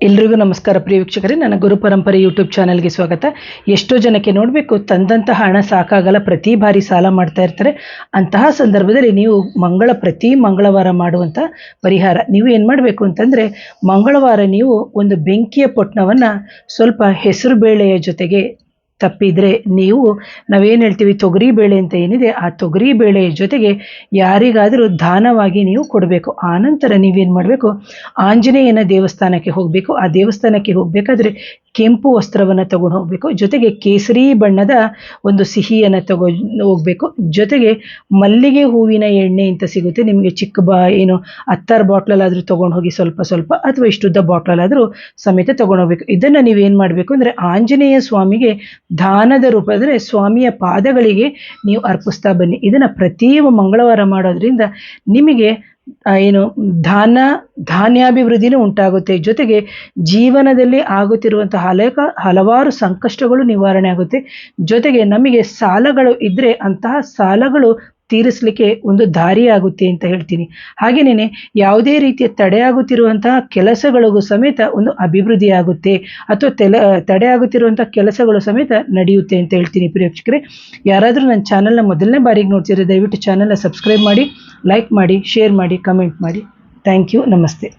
ಎಲ್ರಿಗೂ ನಮಸ್ಕಾರ ಪ್ರಿಯ ವೀಕ್ಷಕರೇ, ನನ್ನ ಗುರು ಪರಂಪರೆ ಯೂಟ್ಯೂಬ್ ಚಾನಲ್ಗೆ ಸ್ವಾಗತ. ಎಷ್ಟೋ ಜನಕ್ಕೆ ನೋಡಬೇಕು, ತಂದಂತಹ ಹಣ ಸಾಕಾಗಲ್ಲ, ಪ್ರತಿ ಬಾರಿ ಸಾಲ ಮಾಡ್ತಾ ಇರ್ತಾರೆ. ಅಂತಹ ಸಂದರ್ಭದಲ್ಲಿ ನೀವು ಪ್ರತಿ ಮಂಗಳವಾರ ಮಾಡುವಂಥ ಪರಿಹಾರ, ನೀವು ಏನು ಮಾಡಬೇಕು ಅಂತಂದರೆ, ಮಂಗಳವಾರ ನೀವು ಒಂದು ಬೆಂಕಿಯ ಪೊಟ್ಟಣವನ್ನು ಸ್ವಲ್ಪ ಹೆಸರು ಬೇಳೆಯ ಜೊತೆಗೆ ತಪ್ಪಿದರೆ ನಾವೇನು ಹೇಳ್ತೀವಿ ತೊಗರಿ ಬೇಳೆ ಅಂತ ಏನಿದೆ, ಆ ತೊಗರಿ ಬೇಳೆಯ ಜೊತೆಗೆ ಯಾರಿಗಾದರೂ ದಾನವಾಗಿ ನೀವು ಕೊಡಬೇಕು. ಆನಂತರ ನೀವೇನು ಮಾಡಬೇಕು, ಆಂಜನೇಯನ ದೇವಸ್ಥಾನಕ್ಕೆ ಹೋಗಬೇಕು. ಆ ದೇವಸ್ಥಾನಕ್ಕೆ ಹೋಗಬೇಕಾದ್ರೆ ಕೆಂಪು ವಸ್ತ್ರವನ್ನು ತಗೊಂಡು ಹೋಗಬೇಕು. ಜೊತೆಗೆ ಕೇಸರಿ ಬಣ್ಣದ ಒಂದು ಸಿಹಿಯನ್ನು ಹೋಗಬೇಕು. ಜೊತೆಗೆ ಮಲ್ಲಿಗೆ ಹೂವಿನ ಎಣ್ಣೆ ಅಂತ ಸಿಗುತ್ತೆ ನಿಮಗೆ, ಚಿಕ್ಕ ಏನು 10 ಬಾಟ್ಲಲ್ಲಾದರೂ ತೊಗೊಂಡು ಹೋಗಿ, ಸ್ವಲ್ಪ ಅಥವಾ ಇಷ್ಟುದ್ದ ಬಾಟ್ಲಲ್ಲಾದರೂ ಸಮೇತ ತೊಗೊಂಡೋಗ್ಬೇಕು. ಇದನ್ನು ನೀವೇನು ಮಾಡಬೇಕು ಅಂದರೆ, ಆಂಜನೇಯ ಸ್ವಾಮಿಗೆ ದಾನದ ರೂಪ, ಅಂದರೆ ಸ್ವಾಮಿಯ ಪಾದಗಳಿಗೆ ನೀವು ಅರ್ಪಿಸ್ತಾ ಬನ್ನಿ. ಇದನ್ನು ಪ್ರತಿ ಮಂಗಳವಾರ ಮಾಡೋದ್ರಿಂದ ನಿಮಗೆ ಧಾನ್ಯಾಭಿವೃದ್ಧಿನೂ ಉಂಟಾಗುತ್ತೆ. ಜೊತೆಗೆ ಜೀವನದಲ್ಲಿ ಆಗುತ್ತಿರುವಂತಹ ಹಲವಾರು ಸಂಕಷ್ಟಗಳು ನಿವಾರಣೆ ಆಗುತ್ತೆ. ಜೊತೆಗೆ ನಮಗೆ ಸಾಲಗಳು ಇದ್ದರೆ ಅಂತಹ ಸಾಲಗಳು ತೀರಿಸಲಿಕ್ಕೆ ಒಂದು ದಾರಿಯಾಗುತ್ತೆ ಅಂತ ಹೇಳ್ತೀನಿ. ಹಾಗೆಯೇ ಯಾವುದೇ ರೀತಿಯ ತಡೆಯಾಗುತ್ತಿರುವಂತಹ ಕೆಲಸಗಳಿಗೂ ಸಮೇತ ಒಂದು ಅಭಿವೃದ್ಧಿ ಆಗುತ್ತೆ, ಅಥವಾ ತಡೆಯಾಗುತ್ತಿರುವಂಥ ಕೆಲಸಗಳು ಸಮೇತ ನಡೆಯುತ್ತೆ ಅಂತ ಹೇಳ್ತೀನಿ. ಪ್ರಿಯ ವೀಕ್ಷಕರೇ, ಯಾರಾದರೂ ನನ್ನ ಚಾನಲ್ನ ಮೊದಲನೇ ಬಾರಿಗೆ ನೋಡ್ತಿದ್ರೆ ದಯವಿಟ್ಟು ಚಾನಲ್ನ ಸಬ್ಸ್ಕ್ರೈಬ್ ಮಾಡಿ, ಲೈಕ್ ಮಾಡಿ, ಶೇರ್ ಮಾಡಿ, ಕಮೆಂಟ್ ಮಾಡಿ. Thank you. ನಮಸ್ತೆ.